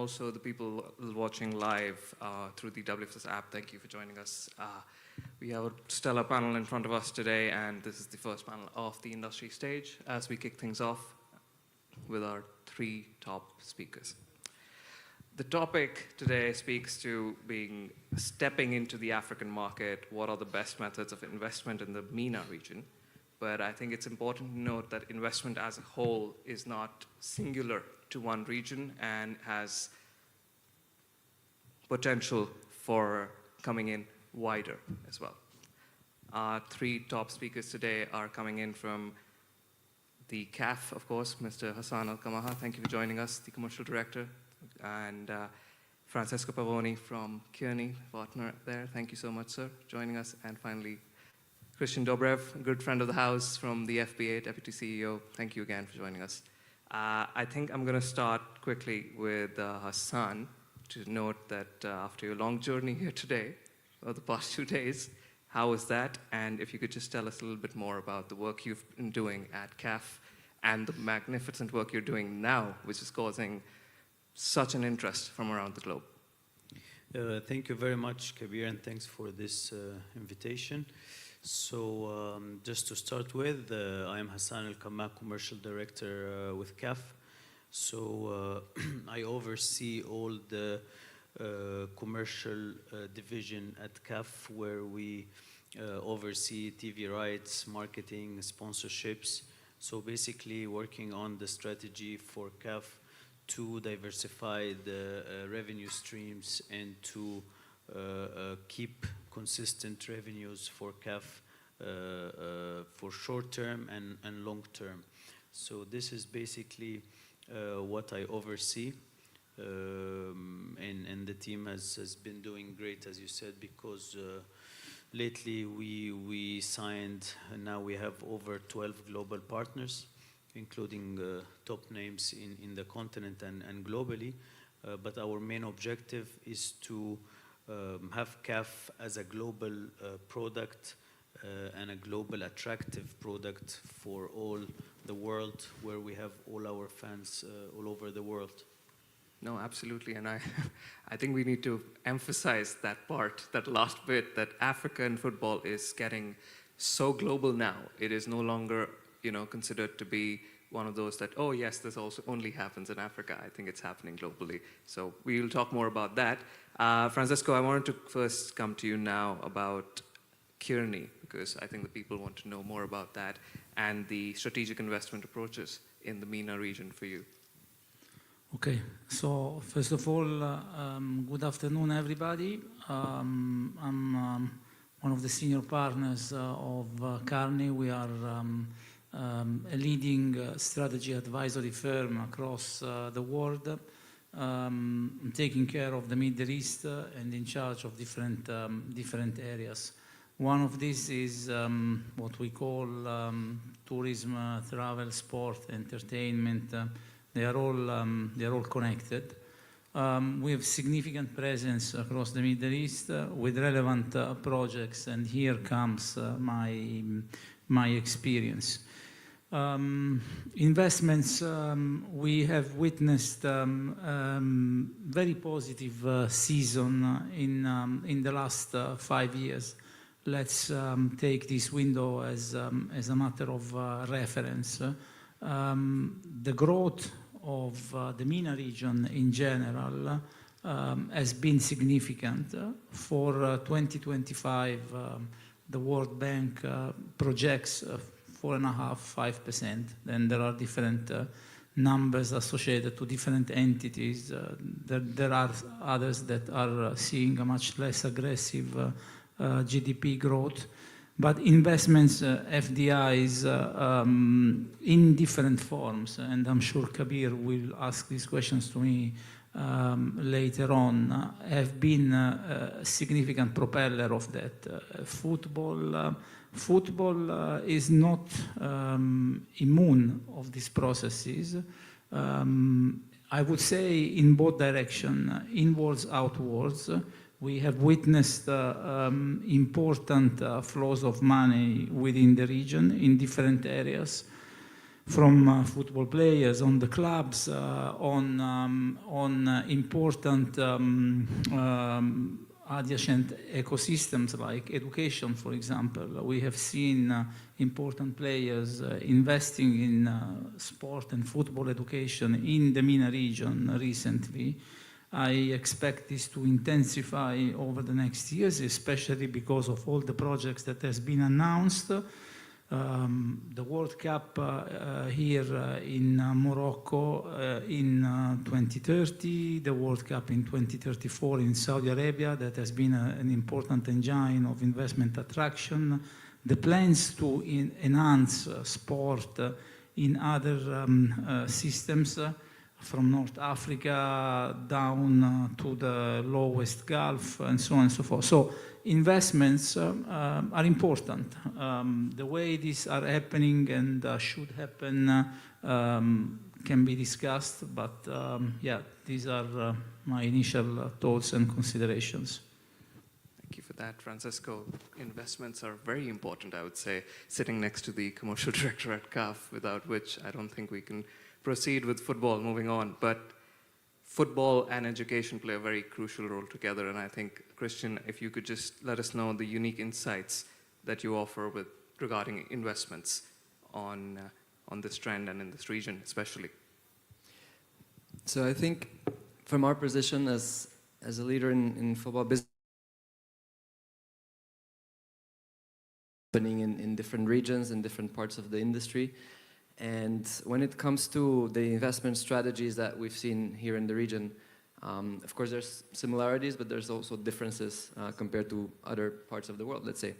also the people watching live through the WFS app. Thank you for joining us. We have a stellar panel in front of us today, and this is the first panel of the industry stage as we kick things off with our three top speakers. The topic today speaks to stepping into the African market. What are the best methods of investment in the MENA region? But I think it's important to note that investment as a whole is not singular to one region and has potential for coming in wider as well. Our three top speakers today are coming in from the CAF, of course, Mr. Hassan Al-Kamah. Thank you for joining us, the commercial director. And Francesco Pavoni from Kearney, partner there. Thank you so much, sir, for joining us. And finally, Kristian Dobrev, a good friend of the house from the FBA, Deputy CEO. Thank you again for joining us. I think I'm going to start quickly with Hassan to note that after your long journey here today, or the past 2 days, how was that? And if you could just tell us a little bit more about the work you've been doing at CAF and the magnificent work you're doing now, which is causing such an interest from around the globe. Thank you very much, Kabir, and thanks for this invitation. So just to start with, I am Hassan Al-Kamah, Commercial Director with CAF. So I oversee all the commercial division at CAF, where we oversee TV rights, marketing, sponsorships. So basically working on the strategy for CAF to diversify the revenue streams and to keep consistent revenues for CAF for short term and long term. So this is basically what I oversee. And the team has been doing great, as you said, because lately we signed, and now we have over 12 global partners, including top names in the continent and globally. But our main objective is to have CAF as a global product and a global attractive product for all the world, where we have all our fans all over the world. No, absolutely, and I think we need to emphasize that part, that last bit, that African football is getting so global now. It is no longer, considered to be one of those that, oh yes, this also only happens in Africa. I think it's happening globally. So we will talk more about that. Francesco, I wanted to first come to you now about Kearney, because I think the people want to know more about that and the strategic investment approaches in the MENA region for you. Okay, so first of all, good afternoon, everybody. I'm one of the senior partners of Kearney. We are a leading strategy advisory firm across the world, taking care of the Middle East and in charge of different areas. One of these is what we call tourism, travel, sport, entertainment. They are all connected. We have significant presence across the Middle East with relevant projects, and here comes my experience. Investments, we have witnessed very positive season in the last 5 years. Let's take this window as a matter of reference. The growth of the MENA region in general has been significant. For 2025, the World Bank projects 4.5–5%. Then there are different numbers associated to different entities. There are others that are seeing a much less aggressive GDP growth. But investments, FDIs, in different forms, and I'm sure Kabir will ask these questions to me later on, have been a significant propeller of that. Football is not immune of these processes. I would say in both directions, inwards, outwards. We have witnessed important flows of money within the region in different areas. from football players, on the clubs, on important adjacent ecosystems like education, for example. We have seen important players investing in sport and football education in the MENA region recently. I expect this to intensify over the next years, especially because of all the projects that has been announced. The World Cup here in Morocco in 2030, the World Cup in 2034 in Saudi Arabia, that has been an important engine of investment attraction. The plans to enhance sport in other systems from North Africa down to the lowest Gulf and so on and so forth. So investments are important. The way these are happening and should happen can be discussed, but yeah, these are my initial thoughts and considerations. Thank you for that, Francesco. Investments are very important, I would say, sitting next to the commercial director at CAF, without which I don't think we can proceed with football moving on. But football and education play a very crucial role together, and I think, Kristian, if you could just let us know the unique insights that you offer with regarding investments on this trend and in this region especially. So I think from our position as a leader in football business, happening in different regions, in different parts of the industry. And when it comes to the investment strategies that we've seen here in the region, of course there's similarities, but there's also differences compared to other parts of the world, let's say.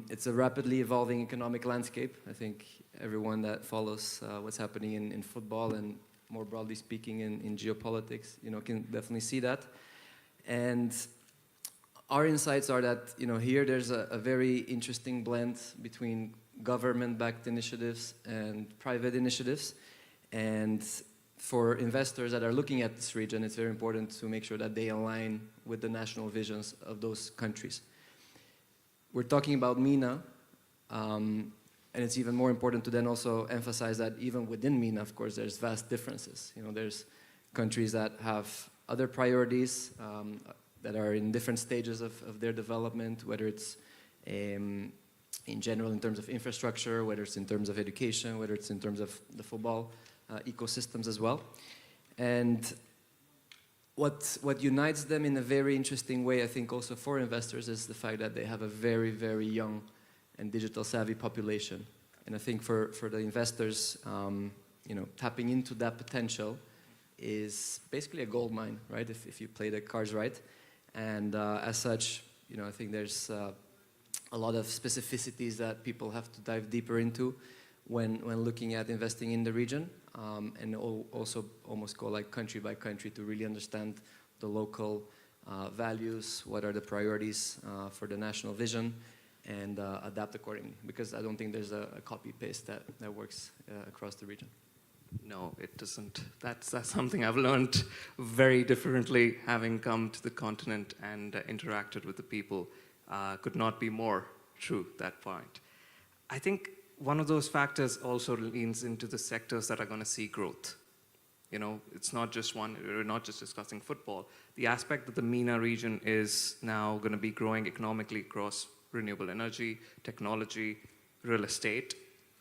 It's a rapidly evolving economic landscape. I think everyone that follows what's happening in football and more broadly speaking in geopolitics, can definitely see that. And our insights are that, here there's a very interesting blend between government-backed initiatives and private initiatives. And for investors that are looking at this region, it's very important to make sure that they align with the national visions of those countries. We're talking about MENA, and it's even more important to then also emphasize that even within MENA, of course, there's vast differences. There's countries that have other priorities that are in different stages of their development, whether it's in general in terms of infrastructure, whether it's in terms of education, whether it's in terms of the football ecosystems as well. And what unites them in a very interesting way, I think also for investors, is the fact that they have a very, very young and digital savvy population. And I think for the investors, tapping into that potential is basically a gold mine, right? If you play the cards right. And as such, I think there's a lot of specificities that people have to dive deeper into when looking at investing in the region, and also almost go like country by country to really understand the local values, what are the priorities for the national vision, and adapt accordingly. Because I don't think there's a copy-paste that works across the region. No, it doesn't. That's something I've learned very differently, having come to the continent and interacted with the people. Could not be more true, that point. I think one of those factors also leans into the sectors that are going to see growth. It's not just one, we're not just discussing football. The aspect that the MENA region is now going to be growing economically across renewable energy, technology, real estate,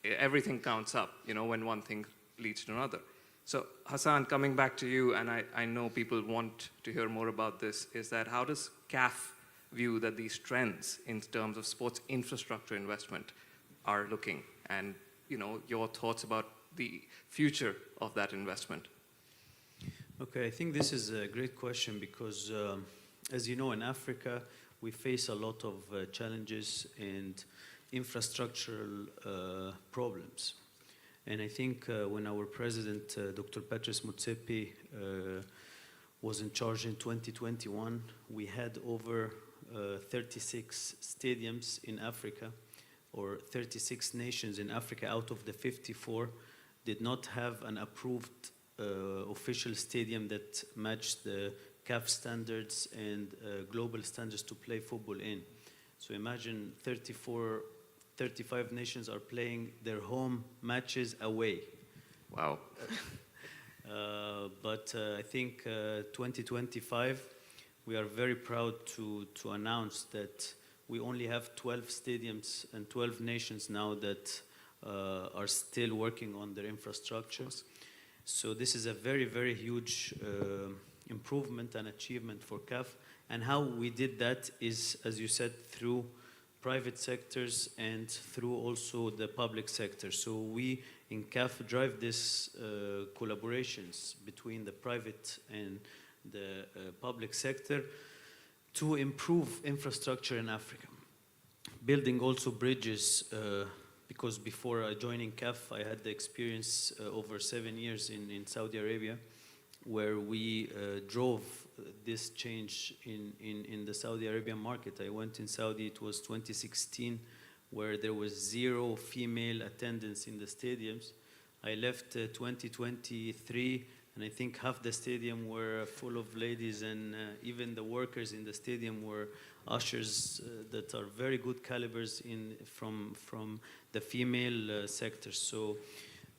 everything counts up, when one thing leads to another. So Hassan, coming back to you, and I know people want to hear more about this, is that how does CAF view that these trends in terms of sports infrastructure investment are looking, and your thoughts about the future of that investment? Okay, I think this is a great question because, as you know, in Africa, we face a lot of challenges and infrastructural problems. And I think when our president, Dr. Patrice Motsepe, was in charge in 2021, we had over 36 stadiums in Africa, or 36 nations in Africa out of the 54 did not have an approved official stadium that matched the CAF standards and global standards to play football in. So imagine 34 35 nations are playing their home matches away. Wow. But I think 2025, we are very proud to announce that we only have 12 stadiums and 12 nations now that are still working on their infrastructure. So this is a very, very huge improvement and achievement for CAF. And how we did that is, as you said, through private sectors and through also the public sector. So we in CAF drive this collaborations between the private and the public sector to improve infrastructure in Africa. Building also bridges, because before joining CAF, I had the experience over 7 years in Saudi Arabia, where we drove this change in the Saudi Arabian market. I went in Saudi, it was 2016, where there was 0 female attendance in the stadiums. I left 2023, and I think half the stadium were full of ladies, and even the workers in the stadium were ushers that are very good calibers from the female sector. So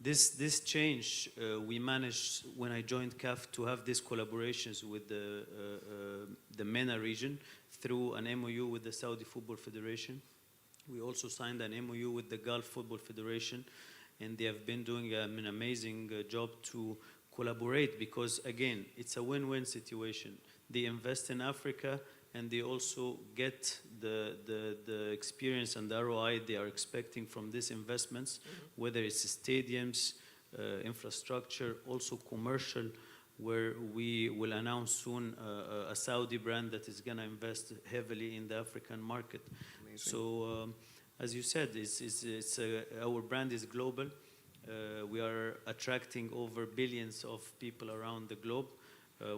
this change, we managed, when I joined CAF, to have these collaborations with the MENA region through an MOU with the Saudi Football Federation. We also signed an MOU with the Gulf Football Federation, and they have been doing an amazing job to collaborate, because again, it's a win-win situation. They invest in Africa, and they also get the experience and the ROI they are expecting from these investments, whether it's stadiums, infrastructure, also commercial, where we will announce soon a Saudi brand that is going to invest heavily in the African market. Amazing. So, as you said, our brand is global. We are attracting over billions of people around the globe.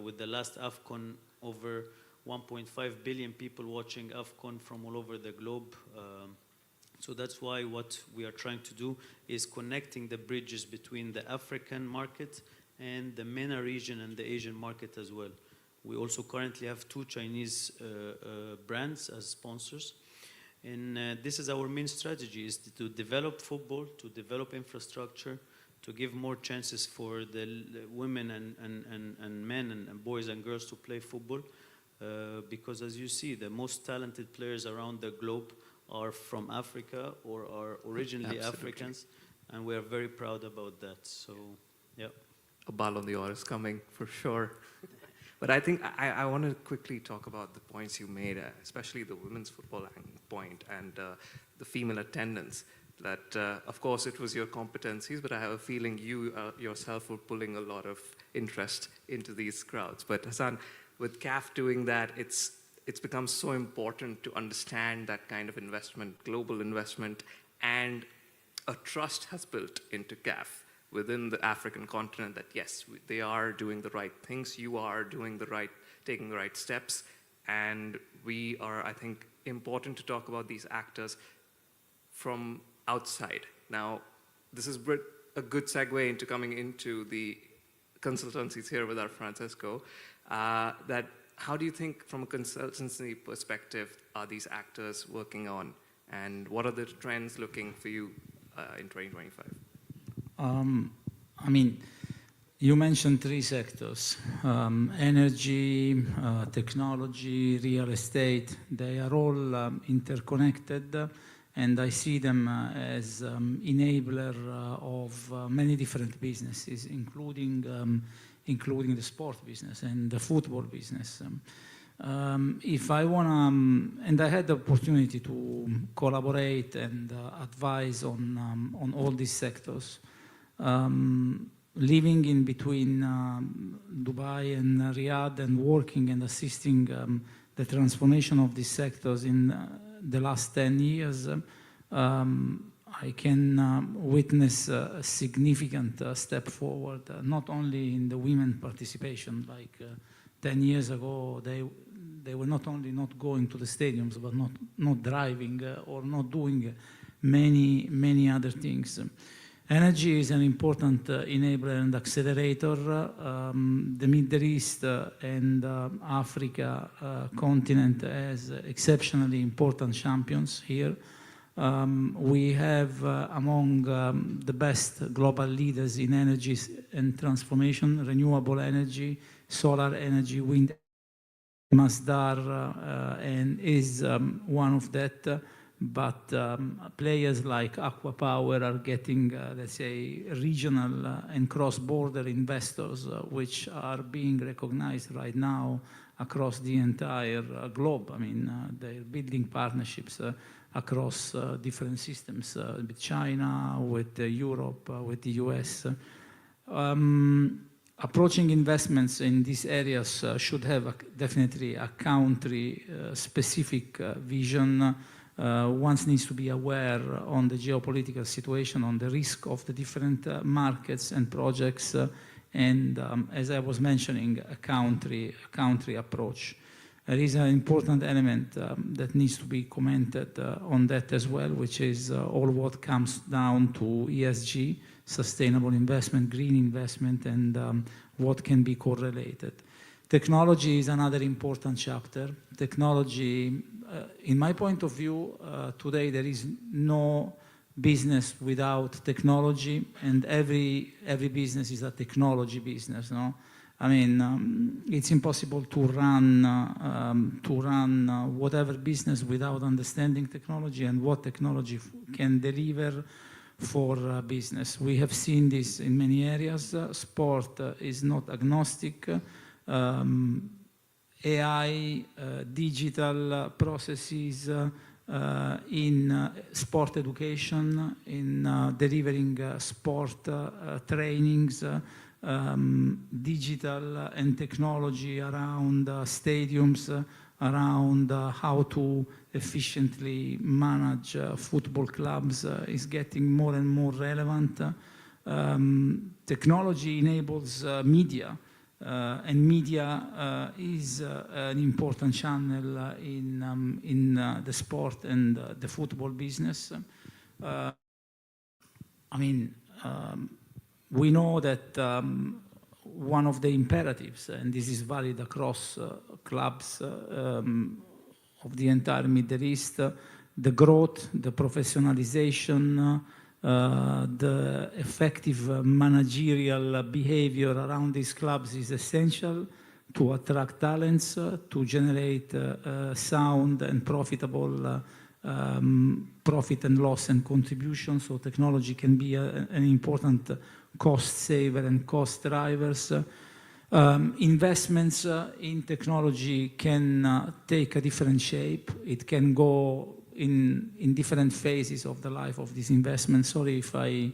With the last AFCON, over 1.5 billion people watching AFCON from all over the globe. So that's why what we are trying to do is connecting the bridges between the African market and the MENA region and the Asian market as well. We also currently have 2 Chinese brands as sponsors. And this is our main strategy, is to develop football, to develop infrastructure, to give more chances for the women and men and boys and girls to play football. Because as you see, the most talented players around the globe are from Africa or are originally Absolutely. Africans, and we are very proud about that. So, yeah. A Ballon d'Or is coming for sure. But I think I want to quickly talk about the points you made, especially the women's football point and the female attendance. That, of course, it was your competencies, but I have a feeling you yourself were pulling a lot of interest into these crowds. But Hassan, with CAF doing that, it's become so important to understand that kind of investment, global investment, and a trust has built into CAF within the African continent that yes, they are doing the right things, you are taking the right steps, and we are, I think, important to talk about these actors from outside. Now, this is a good segue into coming into the consultancies here with our Francesco. That how do you think, from a consultancy perspective, are these actors working on, and what are the trends looking for you in 2025? I mean, you mentioned 3 sectors: energy, technology, real estate. They are all interconnected, and I see them as enabler of many different businesses, including the sport business and the football business. If I want to, and I had the opportunity to collaborate and advise on all these sectors. Living in between Dubai and Riyadh and working and assisting the transformation of these sectors in the last 10 years, I can witness a significant step forward, not only in the women participation. Like 10 years ago, they were not only not going to the stadiums, but not driving or not doing many other things. Energy is an important enabler and accelerator. The Middle East and Africa continent has exceptionally important champions here. We have among the best global leaders in energy and transformation, renewable energy, solar energy, wind. Masdar and is one of that, but players like Aqua Power are getting, let's say, regional and cross-border investors, which are being recognized right now across the entire globe. I mean, they're building partnerships across different systems with China, with Europe, with the US. Approaching investments in these areas should have definitely a country-specific vision. One needs to be aware on the geopolitical situation, on the risk of the different markets and projects, and as I was mentioning, a country approach. There is an important element that needs to be commented on that as well, which is all what comes down to ESG, sustainable investment, green investment, and what can be correlated. Technology is another important chapter. Technology, in my point of view, today there is no business without technology, and every business is a technology business, no? I mean, it's impossible to run whatever business without understanding technology and what technology can deliver for business. We have seen this in many areas. Sport is not agnostic. AI, digital processes in sport education, in delivering sport trainings, digital and technology around stadiums, around how to efficiently manage football clubs is getting more and more relevant. Technology enables media, and media is an important channel in the sport and the football business. I mean, we know that one of the imperatives, and this is valid across clubs of the entire Middle East, the growth, the professionalization, the effective managerial behavior around these clubs is essential to attract talents, to generate sound and profitable profit and loss and contribution. So technology can be an important cost saver and cost drivers. Investments in technology can take a different shape. It can go in different phases of the life of this investment. Sorry if I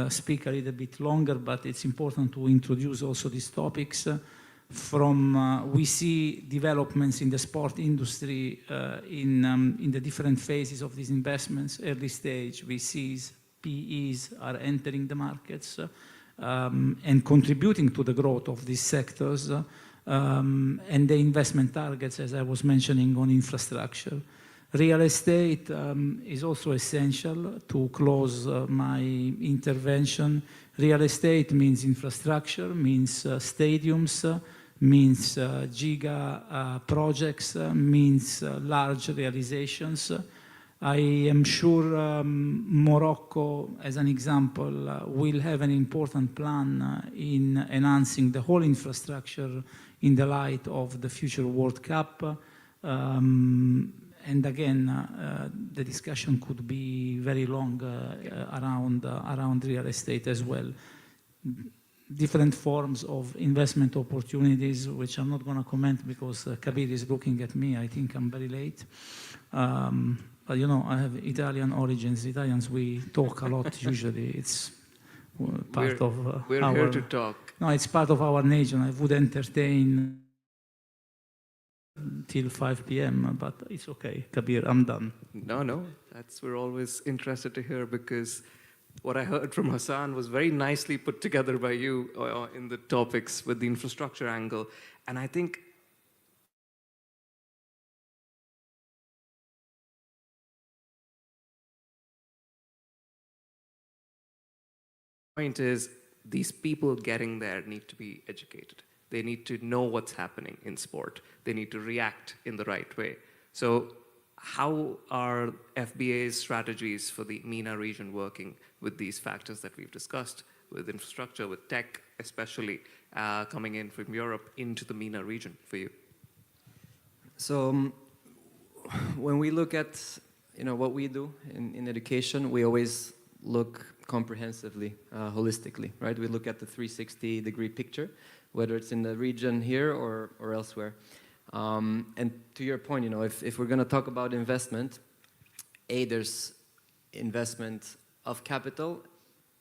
speak a little bit longer, but it's important to introduce also these topics. We see developments in the sport industry in the different phases of these investments. Early stage, VCs, PEs are entering the markets and contributing to the growth of these sectors and the investment targets, as I was mentioning, on infrastructure. Real estate is also essential to close my intervention. Real estate means infrastructure, means stadiums, means giga projects, means large realizations. I am sure Morocco, as an example, will have an important plan in enhancing the whole infrastructure in the light of the future World Cup. And again, the discussion could be very long around real estate as well. Different forms of investment opportunities, which I'm not going to comment because Kabir is looking at me. I think I'm very late. But you know, I have Italian origins. Italians, we talk a lot usually. It's part of we're here to talk. No, it's part of our nation. I would entertain till 5 p.m., but it's okay. Kabir, I'm done. No, we're always interested to hear, because what I heard from Hassan was very nicely put together by you in the topics with the infrastructure angle. And I think the point is, these people getting there need to be educated. They need to know what's happening in sport. They need to react in the right way. So how are FBA's strategies for the MENA region working with these factors that we've discussed, with infrastructure, with tech, especially coming in from Europe into the MENA region for you? So when we look at what we do in education, we always look comprehensively, holistically, right? We look at the 360-degree picture, whether it's in the region here or elsewhere. And to your point, if we're going to talk about investment, there's investment of capital,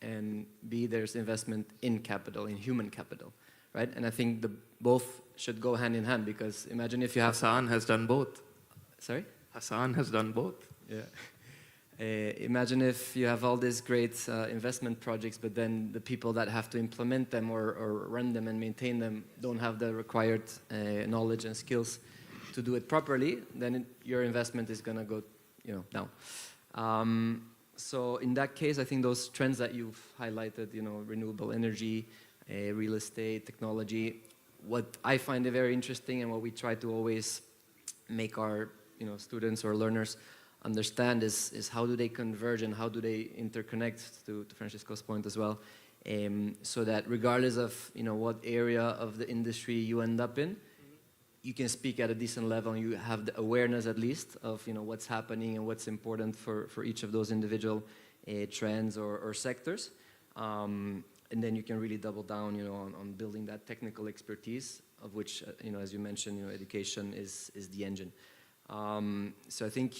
and B, there's investment in capital, in human capital, right? And I think both should go hand in hand, because imagine if you have... Hassan has done both. Sorry? Hassan has done both. Yeah. Imagine if you have all these great investment projects, but then the people that have to implement them or run them and maintain them don't have the required knowledge and skills to do it properly, then your investment is going to go down. So in that case, I think those trends that you've highlighted, renewable energy, real estate, technology, what I find very interesting and what we try to always make our students or learners understand is how do they converge and how do they interconnect, to Francesco's point as well, so that regardless of what area of the industry you end up in, you can speak at a decent level and you have the awareness at least of what's happening and what's important for each of those individual trends or sectors, and then you can really double down on building that technical expertise, of which as you mentioned, education is the engine. So I think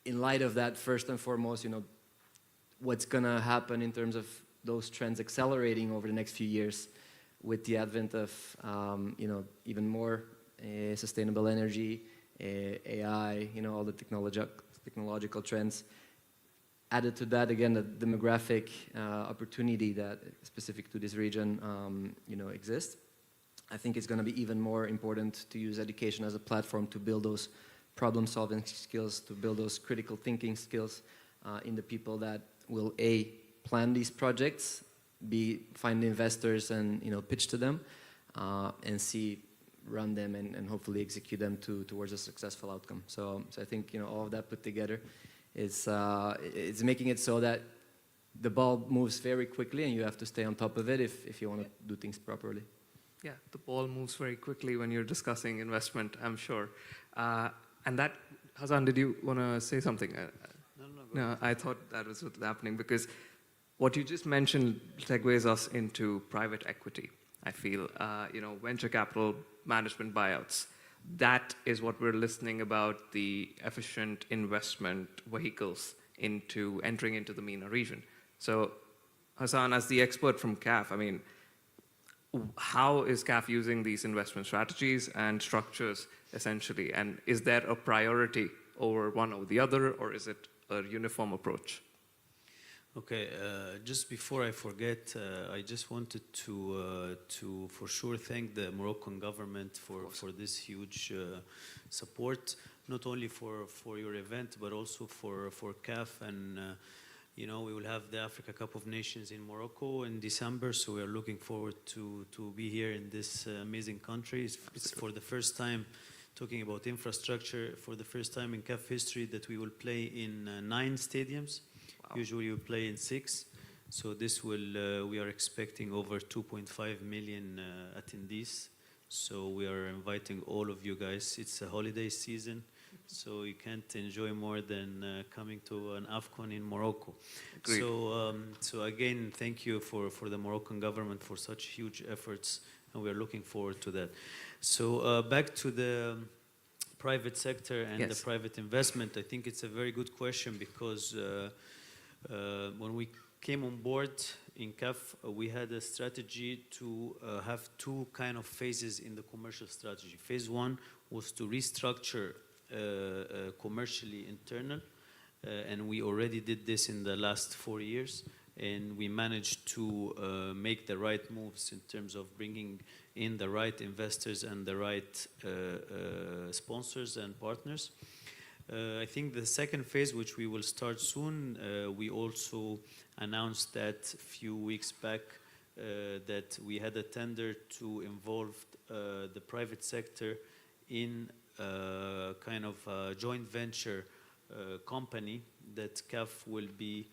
in light of that, first and foremost, what's going to happen in terms of those trends accelerating over the next few years with the advent of, even more sustainable energy, AI, all the technological trends. Added to that, again, the demographic opportunity that specific to this region, exists. I think it's going to be even more important to use education as a platform to build those problem-solving skills, to build those critical thinking skills in the people that will plan these projects, find investors and pitch to them, and run them and hopefully execute them towards a successful outcome. So I think all of that put together is it's making it so that the ball moves very quickly and you have to stay on top of it if you want to do things properly. Yeah, the ball moves very quickly when you're discussing investment, I'm sure. And that, Hassan, did you want to say something? No, I thought that was what's happening, because what you just mentioned segues us into private equity, I feel. Venture capital management buyouts. That is what we're listening about, the efficient investment vehicles entering into the MENA region. So, Hassan, as the expert from CAF, how is CAF using these investment strategies and structures, essentially? And is there a priority over one or the other, or is it a uniform approach? Okay, just before I forget, I just wanted to for sure thank the Moroccan government for this huge support, not only for your event, but also for CAF. And we will have the Africa Cup of Nations in Morocco in December, so we are looking forward to be here in this amazing country. It's for the first time, talking about infrastructure, for the first time in CAF history that we will play in 9 stadiums. Wow. Usually we play in 6. So this will, we are expecting over 2.5 million attendees. So we are inviting all of you guys. It's a holiday season, so you can't enjoy more than coming to an AFCON in Morocco. Agreed. So again, thank you for the Moroccan government for such huge efforts, and we are looking forward to that. So back to the private sector and yes. the private investment. I think it's a very good question, because when we came on board in CAF, we had a strategy to have 2 kind of phases in the commercial strategy. Phase 1 was to restructure commercially internal, and we already did this in the last 4 years, and we managed to make the right moves in terms of bringing in the right investors and the right sponsors and partners. I think the second phase, which we will start soon, we also announced that a few weeks back that we had a tender to involve the private sector in kind of joint venture company that CAF will be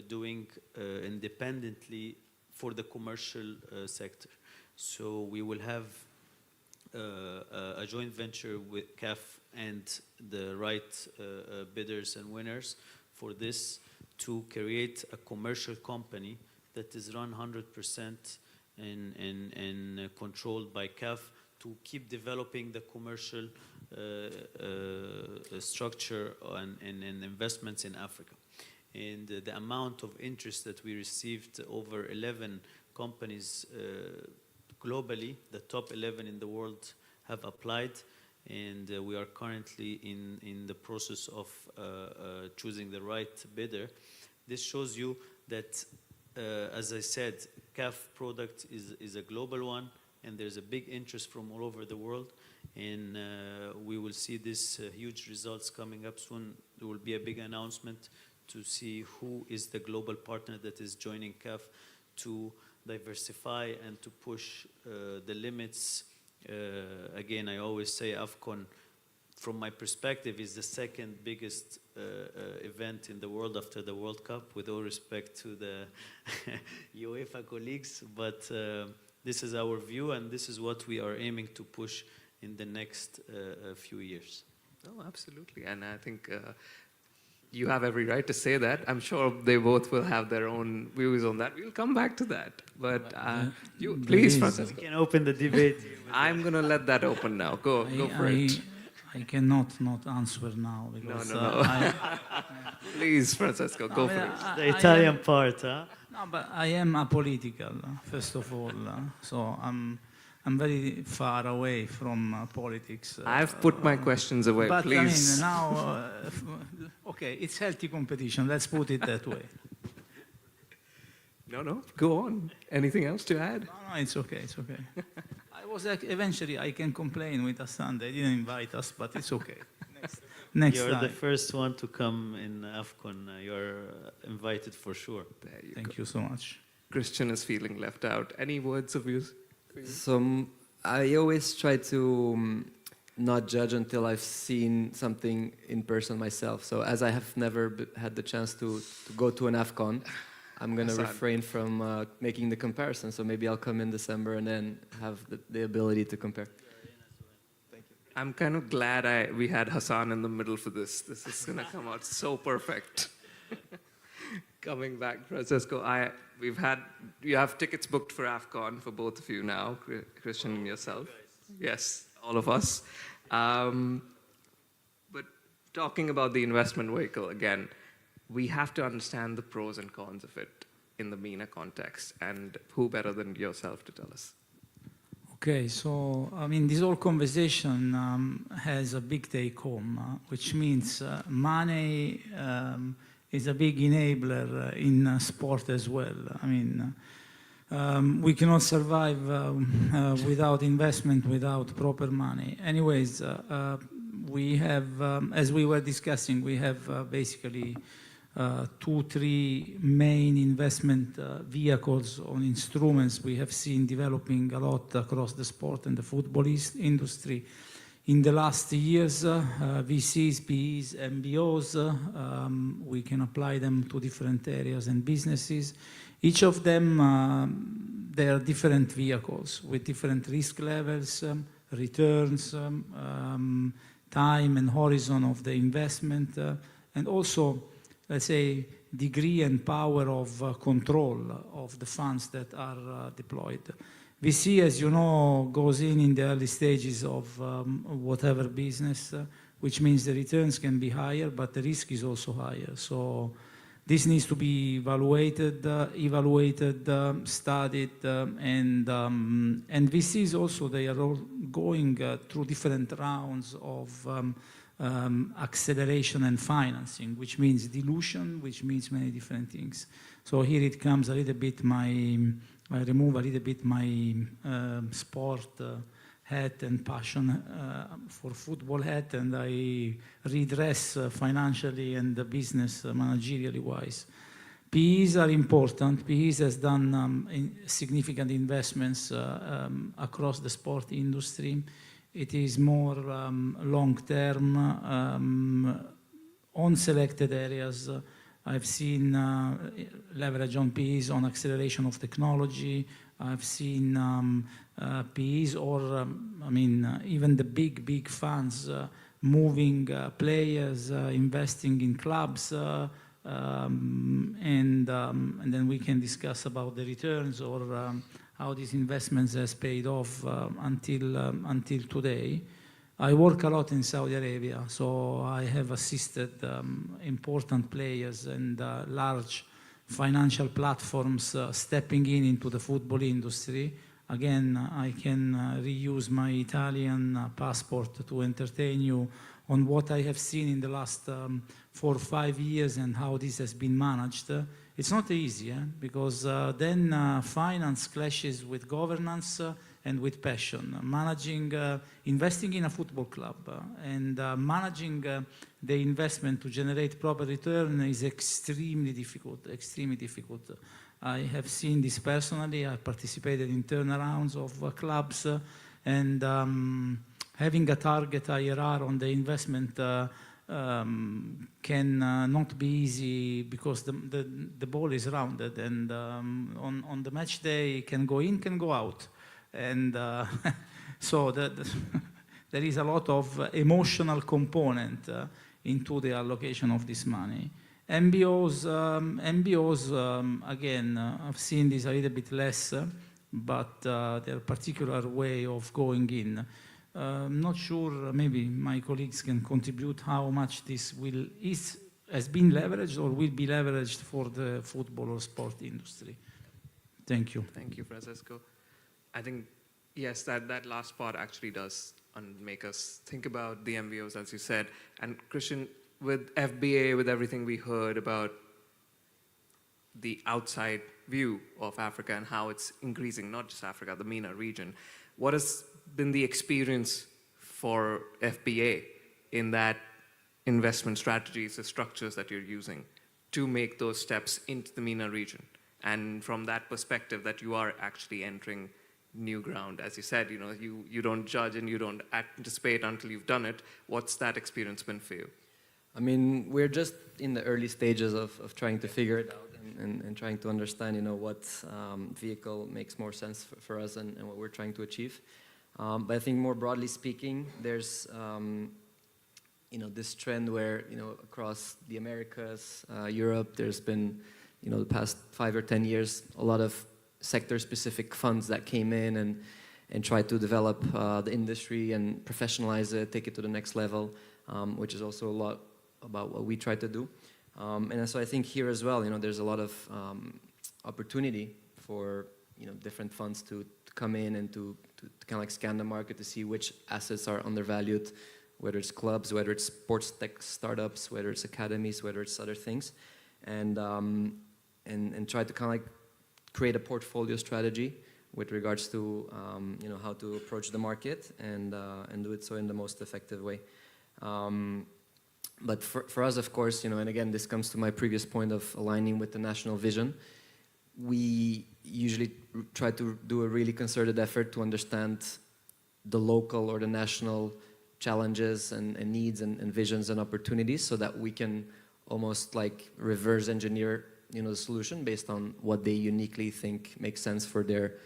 doing independently for the commercial sector. So we will have a joint venture with CAF and the right bidders and winners for this to create a commercial company that is run 100% and controlled by CAF to keep developing the commercial structure and investments in Africa. And the amount of interest that we received, over 11 companies globally, the top 11 in the world have applied, and we are currently in the process of choosing the right bidder. This shows you that, as I said, CAF product is a global one, and there's a big interest from all over the world, and we will see these huge results coming up soon. There will be a big announcement to see who is the global partner that is joining CAF to diversify and to push the limits. Again, I always say AFCON, from my perspective, is the second biggest event in the world after the World Cup, with all respect to the UEFA colleagues. But this is our view, and this is what we are aiming to push in the next few years. Oh, absolutely. And I think you have every right to say that. I'm sure they both will have their own views on that. We'll come back to that. But you, please, Francesco. We can open the debate. I'm going to let that open now. Go for it. I cannot not answer now because No. Please, Francesco, go for it. The Italian part, huh? No, but I am apolitical, first of all. So I'm very far away from politics. I've put my questions away, but please. I mean, now, okay, it's healthy competition. Let's put it that way. No, go on. Anything else to add? No, it's okay, it's okay. Eventually, I can complain with Hassan. They didn't invite us, but it's okay. Next You're time. the first one to come in AFCON. You're invited for sure. Thank you so much. Kristian is feeling left out. Any words of yours? So I always try to not judge until I've seen something in person myself. So as I have never had the chance to go to an AFCON, I'm going to refrain from making the comparison. So maybe I'll come in December and then have the ability to compare. Thank you. I'm kind of glad we had Hassan in the middle for this. This is going to come out so perfect. Coming back, Francesco, you have tickets booked for AFCON for both of you now, Kristian and yourself. Yes, all of us. But talking about the investment vehicle again, we have to understand the pros and cons of it in the MENA context, and who better than yourself to tell us? Okay, so I mean, this whole conversation has a big take-home, which means money is a big enabler in sport as well. I mean, we cannot survive without investment, without proper money. Anyways, we have, as we were discussing, we have basically 2-3 main investment vehicles on instruments we have seen developing a lot across the sport and the football industry. In the last years, VCs, PEs, MBOs, we can apply them to different areas and businesses. Each of them, they are different vehicles with different risk levels, returns, time and horizon of the investment, and also, let's say, degree and power of control of the funds that are deployed. VC, as you know, goes in the early stages of whatever business, which means the returns can be higher, but the risk is also higher. So this needs to be evaluated, studied, and VCs also, they are all going through different rounds of acceleration and financing, which means dilution, which means many different things. So here it comes a little bit I remove a little bit my sport hat and passion for football hat, and I redress financially and the business managerially wise. PEs are important. PEs has done significant investments across the sport industry. It is more long-term on selected areas. I've seen leverage on PEs on acceleration of technology. I've seen PEs or, even the big funds moving players, investing in clubs, and then we can discuss about the returns or how these investments has paid off until today. I work a lot in Saudi Arabia, so I have assisted important players and large financial platforms stepping into the football industry. Again, I can reuse my Italian passport to entertain you on what I have seen in the last 4 or 5 years and how this has been managed. It's not easy, because then finance clashes with governance and with passion. Investing in a football club and managing the investment to generate proper return is extremely difficult, extremely difficult. I have seen this personally. I participated in turnarounds of clubs, and having a target IRR on the investment can not be easy because the ball is rounded, and on the match day it can go in, can go out. And so there is a lot of emotional component into the allocation of this money. MBOs, again, I've seen this a little bit less, but their particular way of going in. I'm not sure, maybe my colleagues can contribute how much this has been leveraged or will be leveraged for the football or sport industry. Thank you. Thank you, Francesco. I think, yes, that last part actually does make us think about the MBOs, as you said. And Kristian, with FBA, with everything we heard about the outside view of Africa and how it's increasing, not just Africa, the MENA region, what has been the experience for FBA in that investment strategies, the structures that you're using to make those steps into the MENA region? And from that perspective that you are actually entering new ground, as you said, you don't judge and you don't anticipate until you've done it. What's that experience been for you? We're just in the early stages of trying to figure it out and trying to understand, what vehicle makes more sense for us and what we're trying to achieve. But I think more broadly speaking, there's, this trend where, across the Americas, Europe, there's been, the past 5 or 10 years, a lot of sector-specific funds that came in and tried to develop the industry and professionalize it, take it to the next level, which is also a lot about what we try to do. And so I think here as well, there's a lot of opportunity for, different funds to come in and to kind of like scan the market to see which assets are undervalued, whether it's clubs, whether it's sports tech startups, whether it's academies, whether it's other things, and try to kind of like create a portfolio strategy with regards to how to approach the market and do it so in the most effective way. But for us, of course, and again, this comes to my previous point of aligning with the national vision. We usually try to do a really concerted effort to understand the local or the national challenges and needs and visions and opportunities so that we can almost like reverse engineer the solution based on what they uniquely think makes sense for their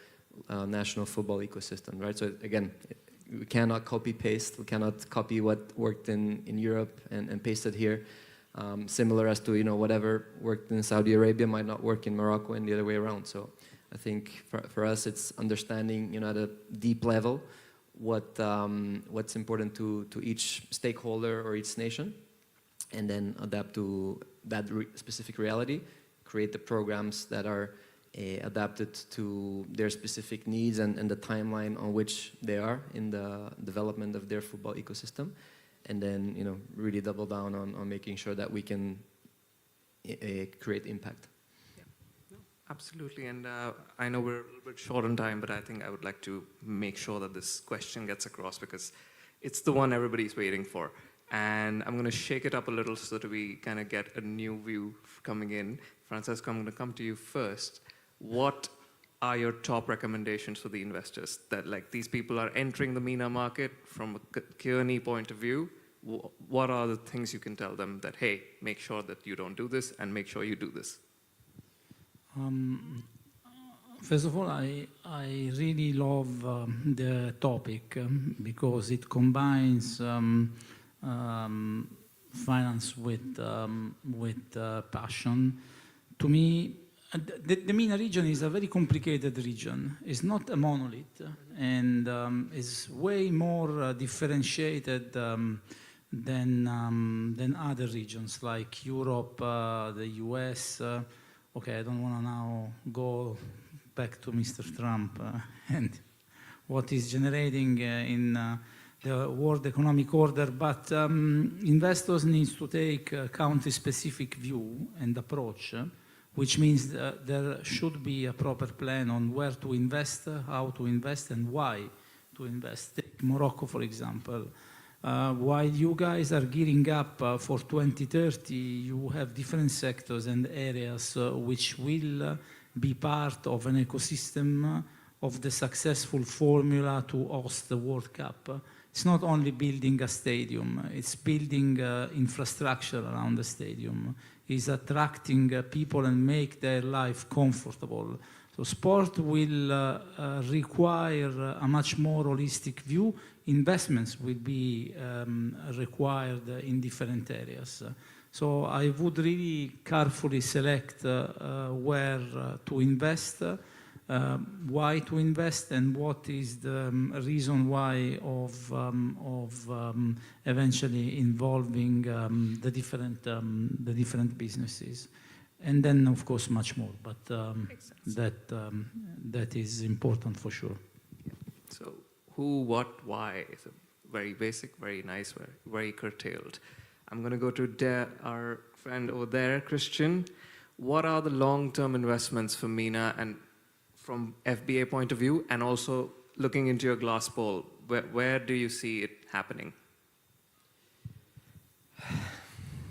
national football ecosystem, right? So again, we cannot copy-paste. We cannot copy what worked in Europe and paste it here. Similar as to, whatever worked in Saudi Arabia might not work in Morocco and the other way around. So I think for us, it's understanding, at a deep level what's important to each stakeholder or each nation, and then adapt to that specific reality, create the programs that are adapted to their specific needs and the timeline on which they are in the development of their football ecosystem, and then really double down on making sure that we can create impact. Yeah, no, absolutely. And I know we're a little bit short on time, but I think I would like to make sure that this question gets across because it's the one everybody's waiting for. And I'm going to shake it up a little so that we kind of get a new view coming in. Francesco, I'm going to come to you first. What are your top recommendations for the investors? That like these people are entering the MENA market from a Kearney point of view. What are the things you can tell them that, hey, make sure that you don't do this and make sure you do this? First of all, I really love the topic because it combines finance with passion. To me, the MENA region is a very complicated region. It's not a monolith, and is way more differentiated than other regions like Europe, the US. Okay, I don't want to now go back to Mr. Trump and what he's generating in the World Economic Order, but investors need to take a country-specific view and approach, which means that there should be a proper plan on where to invest, how to invest, and why to invest. Take Morocco, for example. While you guys are gearing up for 2030, you have different sectors and areas which will be part of an ecosystem of the successful formula to host the World Cup. It's not only building a stadium, it's building infrastructure around the stadium. It's attracting people and make their life comfortable. So sport will require a much more holistic view. Investments will be required in different areas. So I would really carefully select where to invest, why to invest, and what is the reason why of eventually involving the different businesses. And then, of course, much more, but that is important for sure. Yeah. So who, what, why is a very basic, very nice, very curtailed. I'm going to go to our friend over there, Kristian. What are the long-term investments for MENA and from FBA point of view, and also looking into your glass bowl, where do you see it happening?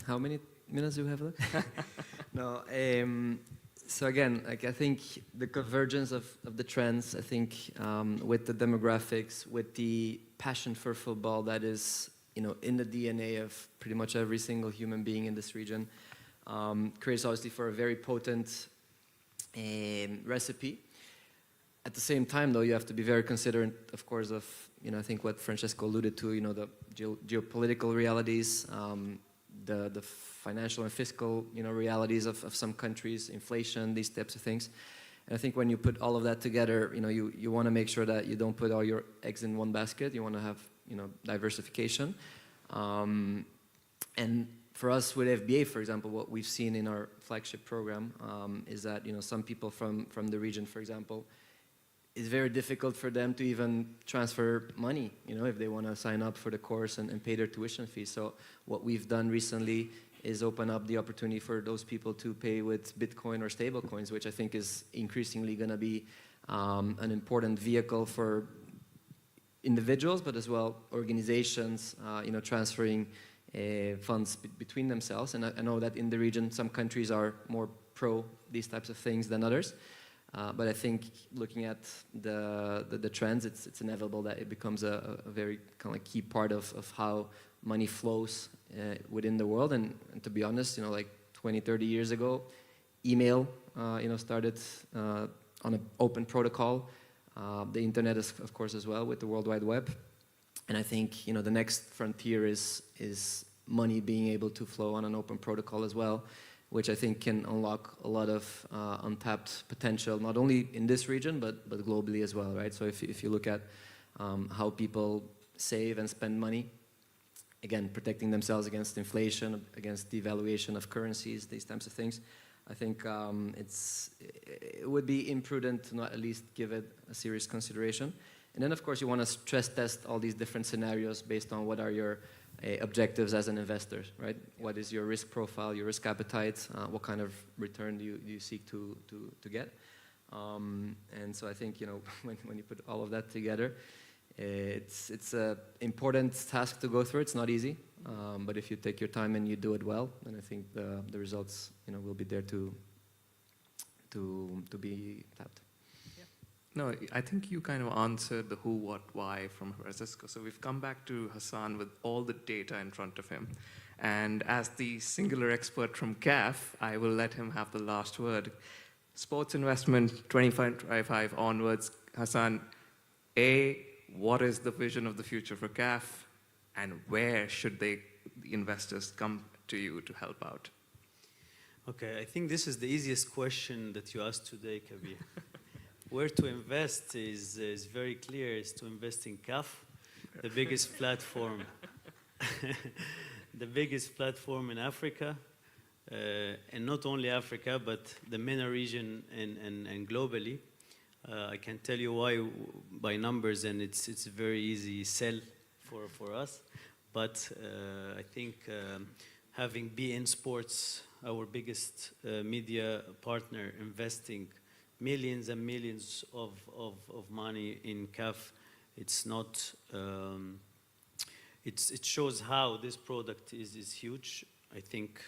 How many minutes do you have left? No. So again, like I think the convergence of the trends, I think with the demographics, with the passion for football that is in the DNA of pretty much every single human being in this region, creates obviously for a very potent recipe. At the same time, though, you have to be very considerate, of course, of I think what Francesco alluded to, the geopolitical realities, the financial and fiscal realities of some countries, inflation, these types of things. And I think when you put all of that together, you want to make sure that you don't put all your eggs in one basket. You want to have diversification. And for us with FBA, for example, what we've seen in our flagship program is that some people from the region, for example, it's very difficult for them to even transfer money, if they want to sign up for the course and pay their tuition fees. So what we've done recently is open up the opportunity for those people to pay with Bitcoin or stable coins, which I think is increasingly going to be an important vehicle for individuals, but as well organizations, transferring funds between themselves. And I know that in the region, some countries are more pro these types of things than others. But I think looking at the trends, it's inevitable that it becomes a very kind of key part of how money flows within the world. And to be honest, like 20, 30 years ago, email, started on an open protocol. The internet is, of course, as well with the World Wide Web. And I think, the next frontier is money being able to flow on an open protocol as well, which I think can unlock a lot of untapped potential, not only in this region, but globally as well, right? So if you look at how people save and spend money, again, protecting themselves against inflation, against devaluation of currencies, these types of things, I think it would be imprudent to not at least give it a serious consideration. And then, of course, you want to stress test all these different scenarios based on what are your objectives as an investor, right? What is your risk profile, your risk appetite? What kind of return do you seek to get? And so I think, when you put all of that together, it's an important task to go through. It's not easy, but if you take your time and you do it well, then I think the results, will be there to be tapped. Yeah. No, I think you kind of answered the who, what, why from Francesco. So we've come back to Hassan with all the data in front of him. And as the singular expert from CAF, I will let him have the last word. Sports investment 2025 onwards, Hassan, what is the vision of the future for CAF, and where should the investors come to you to help out? Okay, I think this is the easiest question that you asked today, Kabir. Where to invest is very clear, is to invest in CAF, the biggest platform, the biggest platform in Africa, and not only Africa, but the MENA region and globally. I can tell you why by numbers, and it's a very easy sell for us. But I think having beIN Sports, our biggest media partner, investing millions and millions of money in CAF, it's not. It shows how this product is huge. I think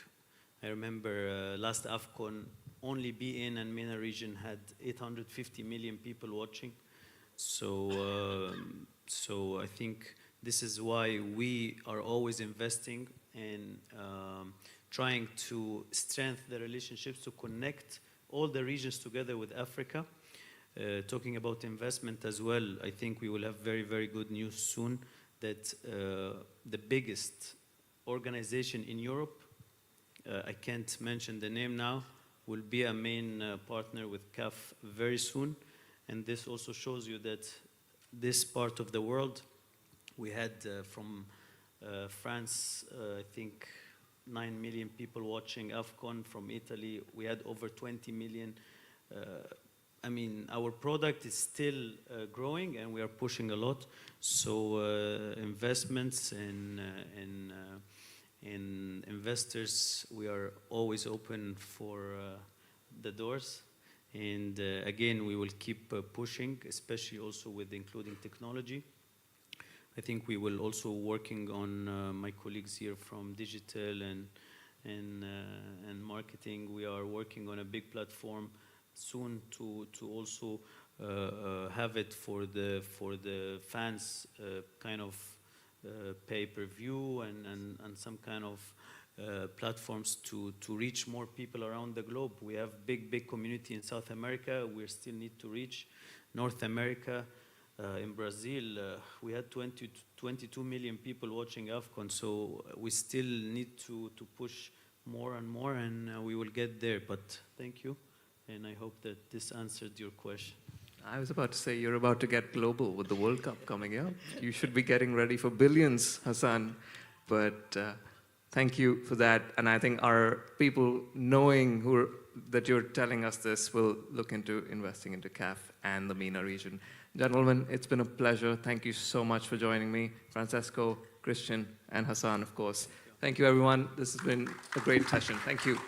I remember last AFCON, only beIN and MENA region had 850 million people watching. So I think this is why we are always investing and trying to strengthen the relationships to connect all the regions together with Africa. Talking about investment as well, I think we will have very, very good news soon that the biggest organization in Europe, I can't mention the name now, will be a main partner with CAF very soon. And this also shows you that this part of the world, we had from France, I think 9 million people watching AFCON. From Italy, we had over 20 million. I mean, our product is still growing and we are pushing a lot. So investments and investors, we are always open for the doors. And again, we will keep pushing, especially also with including technology. I think we will also working on my colleagues here from digital and marketing. We are working on a big platform soon to also have it for the fans, kind of pay-per-view and some kind of platforms to reach more people around the globe. We have big community in South America. We still need to reach North America. In Brazil, we had 22 million people watching AFCON, so we still need to push more and more, and we will get there. But thank you, and I hope that this answered your question. I was about to say, you're about to get global with the World Cup coming up. You should be getting ready for billions, Hassan. But thank you for that. And I think our people knowing that you're telling us this will look into investing into CAF and the MENA region. Gentlemen, it's been a pleasure. Thank you so much for joining me. Francesco, Kristian, and Hassan, of course. Thank you, everyone. This has been a great session. Thank you.